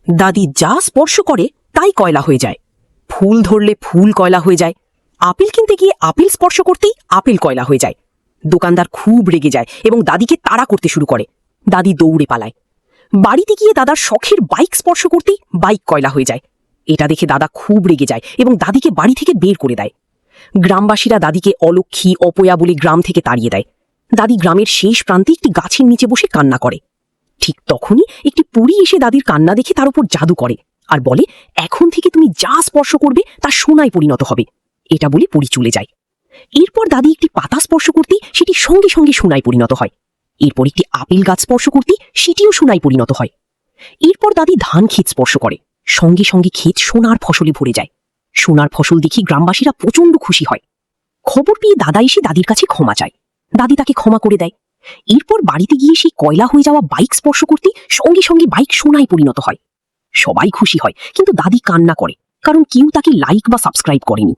দাদি যা স্পর্শ করে তাই কয়লা হয়ে যায়। ফুল ধরলে ফুল কয়লা হয়ে যায়। আপেল কিনতে গিয়ে আপেল স্পর্শ করতেই আপেল কয়লা হয়ে যায়। দোকানদার খুব রেগে যায় এবং দাদিকে তাড়া করতে শুরু করে। দাদি দৌড়ে পালায়। বাড়িতে গিয়ে দাদার শখের বাইক স্পর্শ করতেই বাইক কয়লা হয়ে যায়। এটা দেখে দাদা খুব রেগে যায় এবং দাদিকে বাড়ি থেকে বের করে দেয়। গ্রামবাসীরা দাদিকে অলক্ষী অপয়া বলে গ্রাম থেকে তাড়িয়ে দেয়। দাদি গ্রামের শেষ প্রান্তে একটি গাছের নিচে বসে কান্না করে। ঠিক তখনই একটি পরী এসে দাদির কান্না দেখে তার উপর জাদু করে আর বলে, এখন থেকে তুমি যা স্পর্শ করবে তা সোনায় পরিণত হবে। এটা বলে পরী চলে যায়। এরপর দাদি একটি পাতা স্পর্শ করতেই সেটি সঙ্গে সঙ্গে সোনায় পরিণত হয়। এরপর একটি আপেল গাছ স্পর্শ করতেই সেটিও সোনায় পরিণত হয়। এরপর দাদি ধান ক্ষেত স্পর্শ করে, সঙ্গে সঙ্গে ক্ষেত সোনার ফসলে ভরে যায়। সোনার ফসল দেখে গ্রামবাসীরা প্রচন্ড খুশি হয়। খবর পেয়ে দাদা এসে দাদির কাছে ক্ষমা চায়। দাদি তাকে ক্ষমা করে দেয়। এরপর বাড়িতে গিয়ে সেই কয়লা হয়ে যাওয়া বাইক স্পর্শ করতে সঙ্গে সঙ্গে বাইক সোনায় পরিণত হয়। সবাই খুশি হয়, কিন্তু দাদি কান্না করে, কারণ কেউ তাকে লাইক বা সাবস্ক্রাইব করেনি।